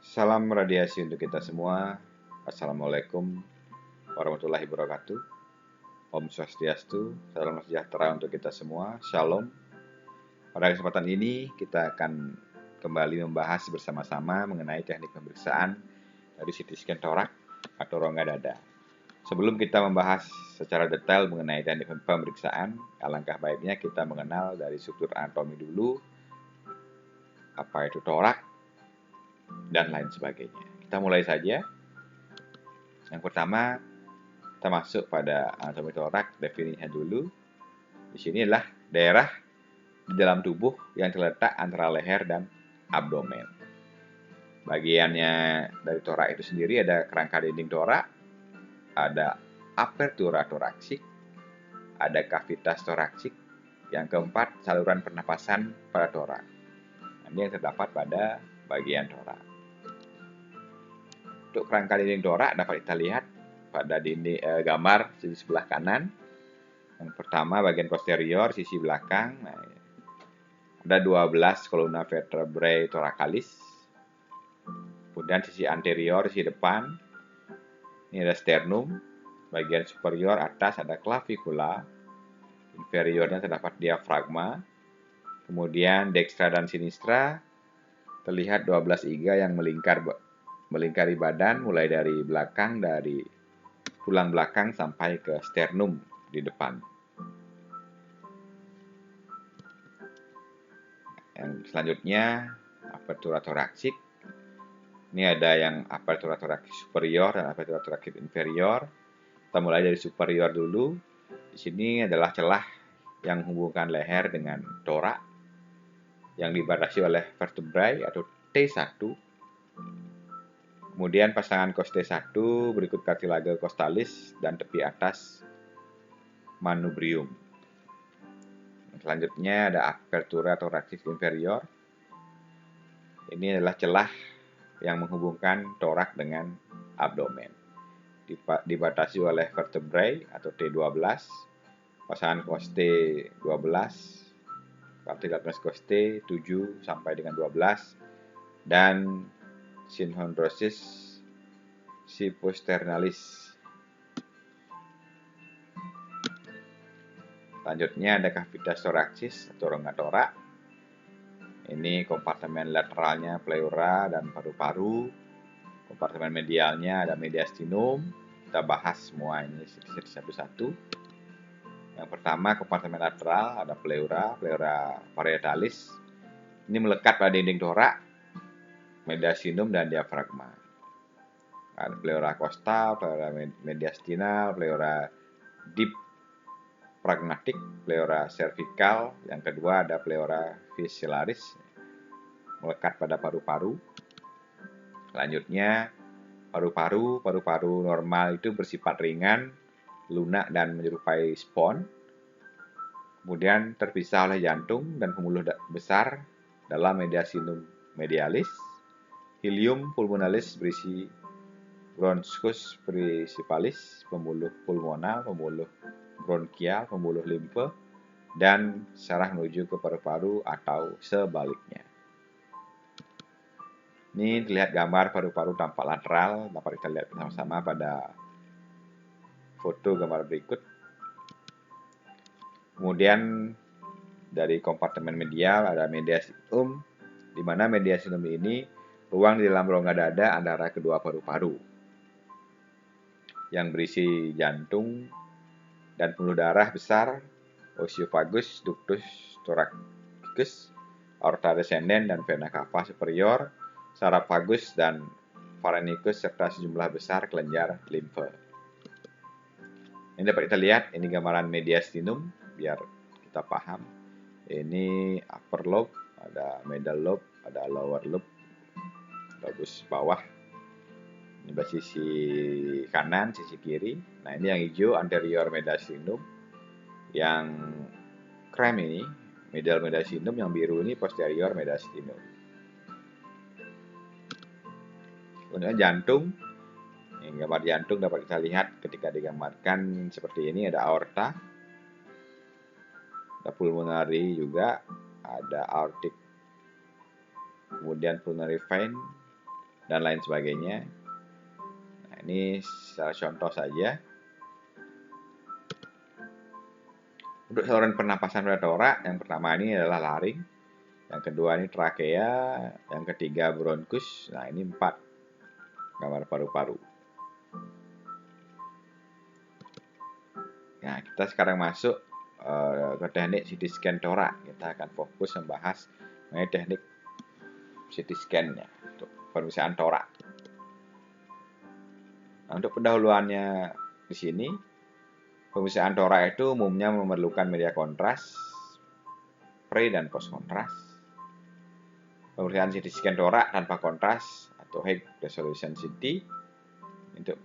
Salam radiasi untuk kita semua. Assalamualaikum warahmatullahi wabarakatuh. Om Swastiastu, salam sejahtera untuk kita semua. Shalom. Pada kesempatan ini kita akan kembali membahas bersama-sama mengenai teknik pemeriksaan dari CT scan torak atau rongga dada. Sebelum kita membahas secara detail mengenai teknik pemeriksaan, alangkah baiknya kita mengenal dari struktur anatomi dulu, apa itu torak, dan lain sebagainya. Kita mulai saja. Yang pertama, kita masuk pada anatomi torak, definisinya dulu. Di sini adalah daerah di dalam tubuh yang terletak antara leher dan abdomen. Bagiannya dari torak itu sendiri ada kerangka dinding torak, ada apertura toraksik, ada kavitas toraksik, yang keempat saluran pernapasan pada torak. Ini yang terdapat pada bagian torak. Untuk kerangka dinding torak dapat kita lihat pada gambar sisi sebelah kanan. Yang pertama bagian posterior sisi belakang. Nah, ada 12 kolumna vertebrae thoracalis. Kemudian sisi anterior, sisi depan. Ini ada sternum. Bagian superior atas ada clavicula. Inferiornya terdapat diafragma. Kemudian dextra dan sinistra terlihat 12 iga yang melingkari badan mulai dari belakang, dari tulang belakang sampai ke sternum di depan. Yang selanjutnya apertura toraksik. Ini ada yang apertura toraksik superior dan apertura toraksik inferior. Kita mulai dari superior dulu. Di sini adalah celah yang menghubungkan leher dengan torak yang dibatasi oleh vertebrae atau T1. Kemudian pasangan cos T1 berikut cartilage costalis dan tepi atas manubrium. Selanjutnya ada apertura thoracic inferior. Ini adalah celah yang menghubungkan torak dengan abdomen. Dibatasi oleh vertebrae atau T12, pasangan cos T12, cartilage cos T7 sampai dengan 12, dan synhondrosis siphosternalis. Selanjutnya ada cavitas thoracis atau rongga torak. Ini kompartemen lateralnya pleura dan paru-paru. Kompartemen medialnya ada mediastinum. Kita bahas semua ini satu-satu. Yang pertama kompartemen lateral ada pleura parietalis. Ini melekat pada dinding torak, mediastinum dan diafragma. Ada pleura costal, pleura mediastinal, pleura deep pragmatic, pleura cervical. Yang kedua ada pleura visceralis, melekat pada paru-paru. Selanjutnya paru-paru normal itu bersifat ringan, lunak dan menyerupai spons. Kemudian terpisah oleh jantung dan pembuluh besar dalam mediastinum medialis. Ileum pulmonalis berisi bronchus principalis, pembuluh pulmonal, pembuluh bronkial, pembuluh limfe, dan saraf menuju ke paru-paru atau sebaliknya. Ini terlihat gambar paru-paru tampak lateral, dapat kita lihat bersama-sama pada foto gambar berikut. Kemudian dari kompartemen medial ada mediastinum, di mana mediastinum ini ruang di dalam rongga dada antara kedua paru-paru yang berisi jantung dan pembuluh darah besar, oesophagus, ductus thoracicus, aorta descendens dan vena cava superior, saraf vagus dan pharynx serta sejumlah besar kelenjar limfe. Ini dapat kita lihat, ini gambaran mediastinum biar kita paham. Ini upper lobe, ada middle lobe, ada lower lobe, lobus bawah. Ini sisi kanan, sisi kiri. Nah, ini yang hijau anterior mediastinum, yang krem ini medial mediastinum, yang biru ini posterior mediastinum. Kemudian jantung. Ini gambar jantung dapat kita lihat ketika digambarkan seperti ini, ada aorta, ada pulmonary juga, ada aortic, kemudian pulmonary vein, dan lain sebagainya. Nah, ini secara contoh saja. Untuk saluran pernapasan pada torak, yang pertama ini adalah laring, yang kedua ini trakea, yang ketiga bronkus. Nah, ini 4 gambar paru-paru. Nah, kita sekarang masuk ke teknik CT scan torak. Kita akan fokus membahas mengenai teknik CT scan-nya untuk pemeriksaan torak. Nah, untuk pendahuluannya di sini, pemeriksaan torak itu umumnya memerlukan media kontras, pre dan post kontras. Pemeriksaan CT scan torak tanpa kontras atau high resolution CT untuk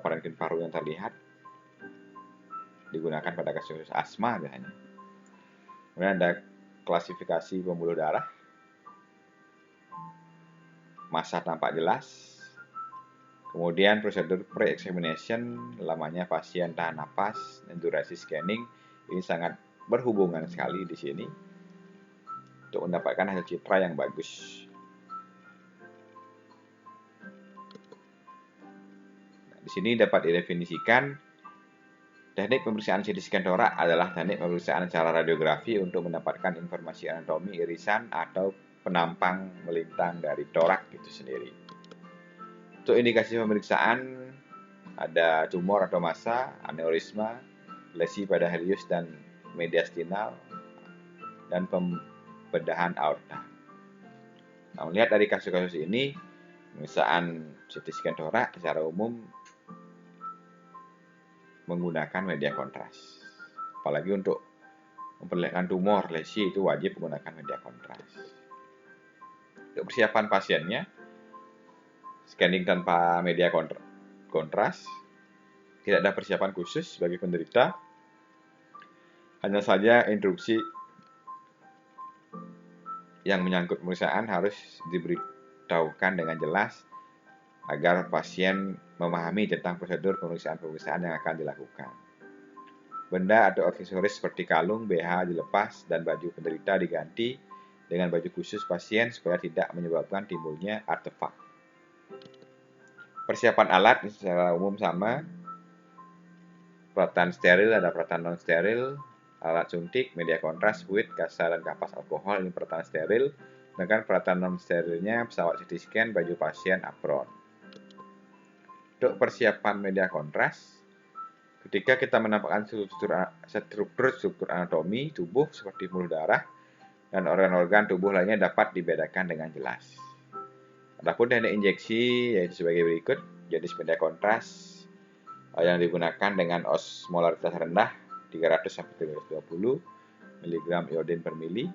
parenkim paru yang terlihat digunakan pada kasus asma biasanya. Kemudian ada klasifikasi pembuluh darah, massa tampak jelas. Kemudian prosedur pre-examination, lamanya pasien tahan napas, dan durasi scanning. Ini sangat berhubungan sekali di sini untuk mendapatkan hasil citra yang bagus. Nah, di sini dapat didefinisikan teknik pemeriksaan CT scan torak adalah teknik pemeriksaan secara radiografi untuk mendapatkan informasi anatomi irisan atau penampang melintang dari torak itu sendiri. Untuk indikasi pemeriksaan ada tumor atau massa, aneurisma, lesi pada helius dan mediastinal, dan pembedahan aorta. Nah, melihat dari kasus-kasus ini, pemeriksaan CT scan torak secara umum menggunakan media kontras. Apalagi untuk memperlihatkan tumor, lesi, itu wajib menggunakan media kontras. Untuk persiapan pasiennya, scanning tanpa media kontras, tidak ada persiapan khusus bagi penderita. Hanya saja instruksi yang menyangkut pemeriksaan harus diberitahukan dengan jelas agar pasien memahami tentang prosedur pemeriksaan yang akan dilakukan. Benda atau aksesoris seperti kalung, BH dilepas, dan baju penderita diganti dengan baju khusus pasien supaya tidak menyebabkan timbulnya artefak. Persiapan alat secara umum sama. Peralatan steril, ada peralatan non steril, alat suntik, media kontras, fluid, kasa, dan kapas alkohol. Ini peralatan steril. Sedangkan peralatan non sterilnya pesawat CT scan, baju pasien, apron. Untuk persiapan media kontras, ketika kita menampakkan struktur anatomi tubuh seperti pembuluh darah dan organ-organ tubuh lainnya dapat dibedakan dengan jelas. Adapun teknik injeksi yaitu sebagai berikut. Jenis media kontras yang digunakan dengan osmolaritas rendah 300-320 mg iodin per mili,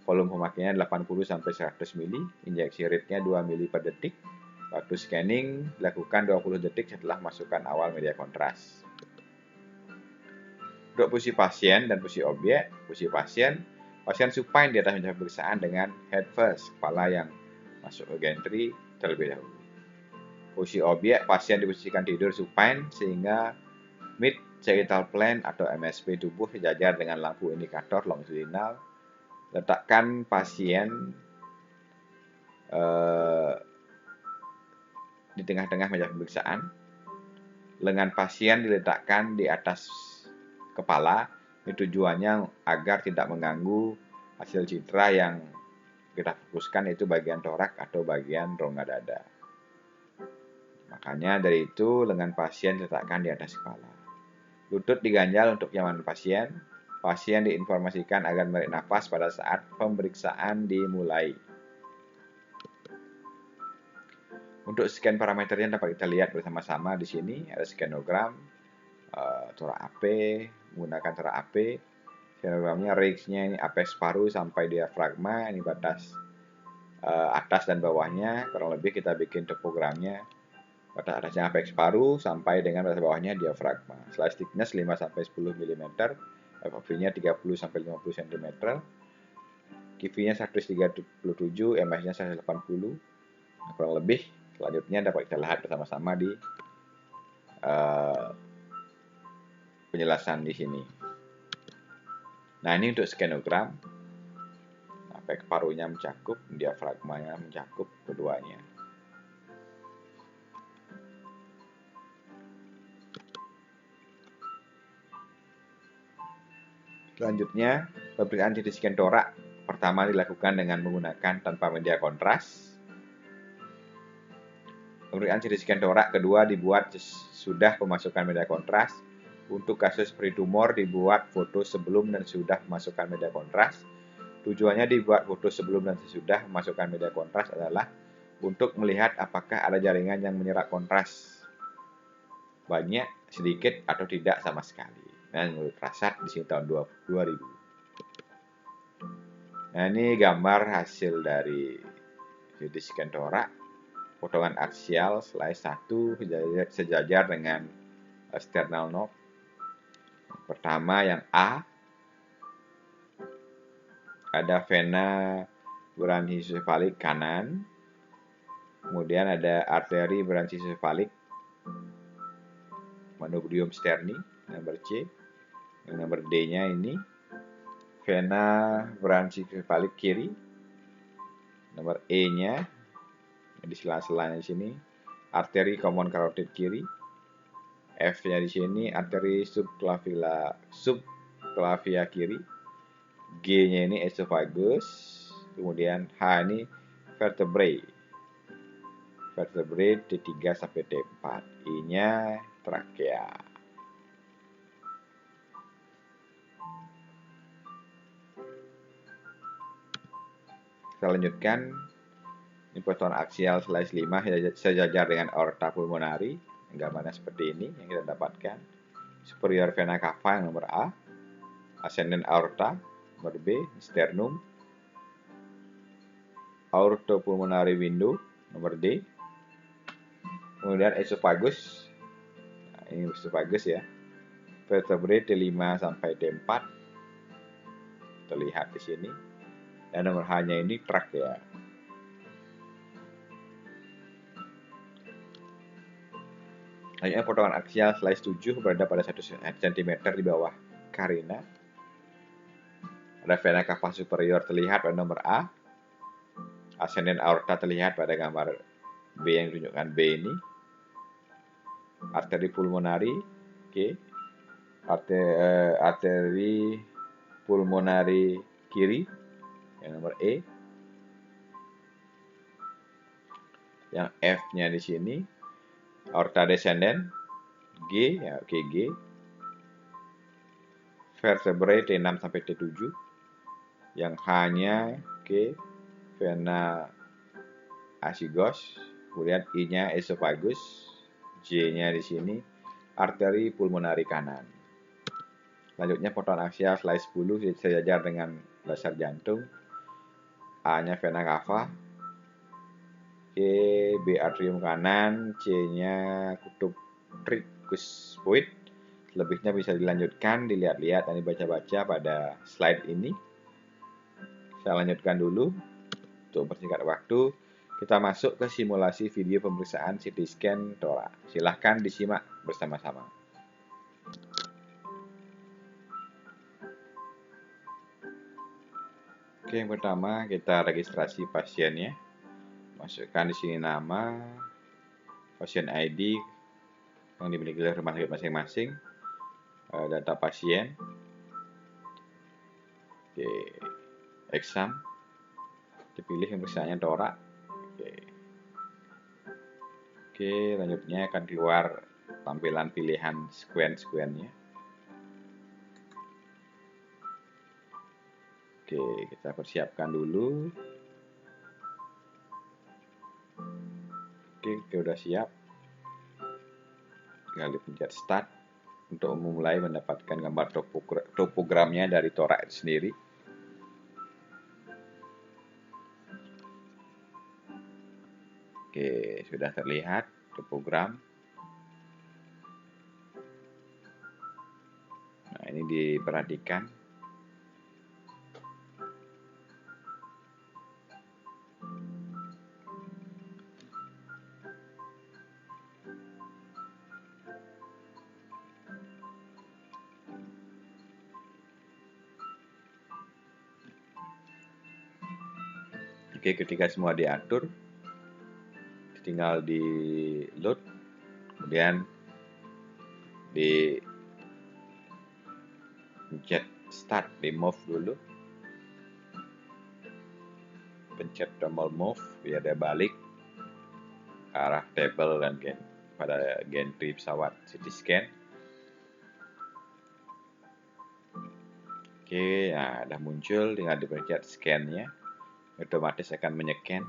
volume pemakaiannya 80-100 mili, injeksi rate-nya 2 mili per detik. Waktu scanning dilakukan 20 detik setelah masukkan awal media kontras. Untuk posisi pasien dan posisi objek, posisi pasien supine di atas meja pemeriksaan dengan head first, kepala yang masuk ke gantry terlebih dahulu. Posisi objek, pasien diposisikan tidur supine sehingga mid sagittal plane atau MSP tubuh sejajar dengan lampu indikator longitudinal. Letakkan pasien di tengah-tengah meja pemeriksaan. Lengan pasien diletakkan di atas kepala. Ini tujuannya agar tidak mengganggu hasil citra yang kita fokuskan, yaitu bagian torak atau bagian rongga dada. Makanya dari itu lengan pasien diletakkan di atas kepala. Lutut diganjal untuk kenyamanan pasien. Pasien diinformasikan agar menarik nafas pada saat pemeriksaan dimulai. Untuk scan parameternya dapat kita lihat bersama-sama di sini. Ada skenogram, torak AP, menggunakan torak AP. Skenogramnya range-nya ini apex paru sampai diafragma. Ini batas atas dan bawahnya. Kurang lebih kita bikin topogramnya. Batas atasnya apex paru sampai dengan batas bawahnya diafragma. Slice thickness 5-10 mm, FOV-nya 30-50 cm, QV-nya 137, MS-nya 180. Kurang lebih. Selanjutnya dapat kita lihat bersama-sama di penjelasan di sini. Nah, ini untuk skenogram. Apex parunya mencakup, diafragmanya mencakup keduanya. Selanjutnya, pemeriksaan CT scan torak pertama dilakukan dengan menggunakan tanpa media kontras. Pemeriksaan CT scan torak kedua dibuat sudah pemasukan media kontras. Untuk kasus peritumor dibuat foto sebelum dan sudah memasukkan media kontras. Tujuannya dibuat foto sebelum dan sesudah memasukkan media kontras adalah untuk melihat apakah ada jaringan yang menyerap kontras banyak, sedikit, atau tidak sama sekali. Nah, menurut Rasad di sini tahun 2000. Nah, ini gambar hasil dari CT scan torak, potongan aksial slice 1 sejajar dengan sternal knob. Pertama yang A, ada vena branchiocefalik kanan, kemudian ada arteri branchiocefalik manubrium sterni, nomor C. Yang nomor D-nya ini vena branchiocefalik kiri, nomor E-nya di sela-selanya di sini arteri common carotid kiri, F-nya di sini arteri subclavia kiri, G-nya ini esophagus, kemudian H ini vertebrae T3 sampai T4, I-nya trakea. Kita lanjutkan. Ini potongan aksial slice 5 sejajar dengan aorta pulmonari. Gambarnya seperti ini yang kita dapatkan. Superior vena cava yang nomor A, ascending aorta nomor B, sternum, aortopulmonary window nomor D, kemudian esophagus. Nah, ini esophagus ya. Vertebrae T5 sampai T4 terlihat di sini. Dan nomor H-nya ini trakea. Selanjutnya potongan aksial slice 7 berada pada 1 cm di bawah karina. Ada vena cava superior terlihat pada nomor A. Ascending aorta terlihat pada gambar B yang ditunjukkan B ini. Arteri pulmonari K. Arteri pulmonari kiri yang nomor E. Yang F-nya di sini aorta descendent G, ya oke G. Vertebrae T6 sampai T7. Yang H-nya K, vena azygos. Kemudian I-nya esophagus. J-nya di sini arteri pulmonari kanan. Selanjutnya potongan aksial slice 10 sejajar dengan dasar jantung. A-nya vena cava. C, B atrium kanan, C-nya kutub tricuspid. Lebihnya bisa dilanjutkan, dilihat-lihat dan dibaca-baca pada slide ini. Saya lanjutkan dulu untuk mempersingkat waktu. Kita masuk ke simulasi video pemeriksaan CT scan torak. Silahkan disimak bersama-sama. Oke, yang pertama kita registrasi pasiennya. Masukkan di sini nama, pasien ID yang dimiliki oleh rumah sakit masing-masing, data pasien, oke, exam, dipilih pemeriksaannya torak, oke, lanjutnya akan keluar tampilan pilihan scan-nya. Oke, kita persiapkan dulu. Oke, kita sudah siap. Tinggal dipencet start untuk memulai mendapatkan gambar topogramnya dari torak itu sendiri. Oke, sudah terlihat topogram. Nah, ini diperhatikan. Oke, ketika semua diatur, tinggal di load, kemudian di pencet start di move dulu, pencet tombol move biar dia balik ke arah table dan pada gantry pesawat CT scan. Oke, nah udah muncul, tinggal dipencet scan-nya, otomatis akan menycan.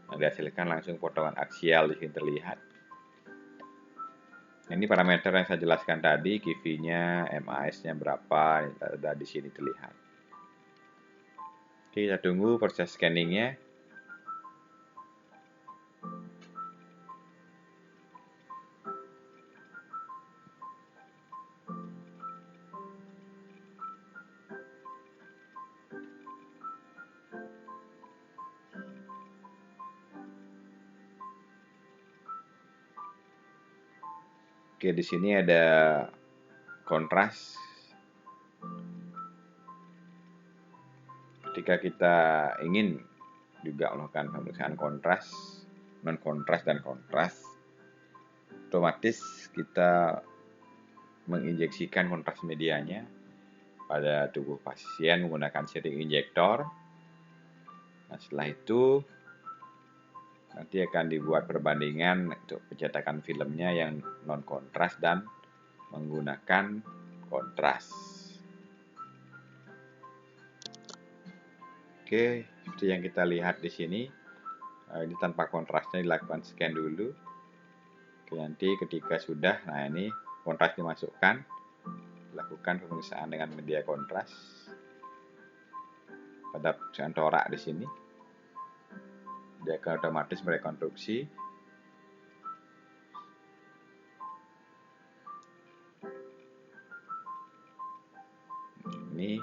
Nah, dihasilkan langsung potongan aksial di sini terlihat. Ini parameter yang saya jelaskan tadi, QV-nya, MAS-nya berapa, ada di sini terlihat. Oke, kita tunggu proses scanning-nya. Oke, di sini ada kontras. Ketika kita ingin juga melakukan pemeriksaan kontras, non kontras dan kontras, otomatis kita menginjeksikan kontras medianya pada tubuh pasien menggunakan syringe injektor. Nah, setelah itu nanti akan dibuat perbandingan untuk pencetakan filmnya yang non kontras dan menggunakan kontras. Oke, seperti yang kita lihat di sini, ini tanpa kontrasnya dilakukan scan dulu. Oke, nanti ketika sudah, nah ini kontras dimasukkan, lakukan pemeriksaan dengan media kontras pada pemeriksaan torak di sini. Dia akan otomatis merekonstruksi. Ini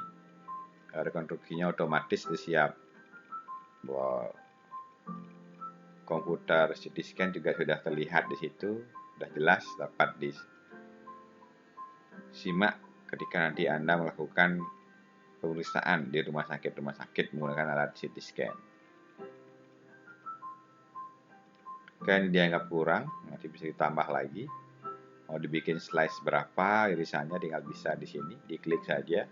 rekonstruksinya otomatis disiap. Bahwa komputer CT scan juga sudah terlihat di situ, sudah jelas dapat disimak ketika nanti Anda melakukan pemeriksaan di rumah sakit menggunakan alat CT scan. Oke, ini dianggap kurang, nanti bisa ditambah lagi. Mau dibikin slice berapa irisannya tinggal bisa di sini, diklik saja.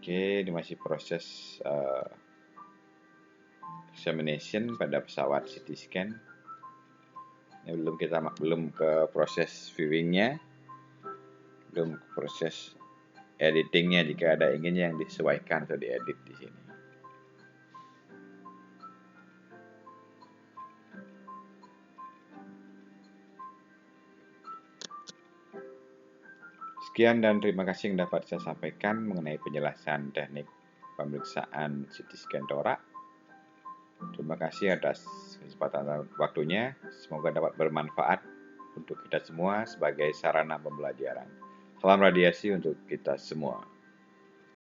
Oke, ini masih proses examination pada pesawat CT scan. Ini belum ke proses viewingnya, belum ke proses editingnya jika ada ingin yang disesuaikan atau diedit di sini. Sekian dan terima kasih yang dapat saya sampaikan mengenai penjelasan teknik pemeriksaan CT scan torak. Terima kasih atas kesempatan waktunya. Semoga dapat bermanfaat untuk kita semua sebagai sarana pembelajaran. Salam radiasi untuk kita semua.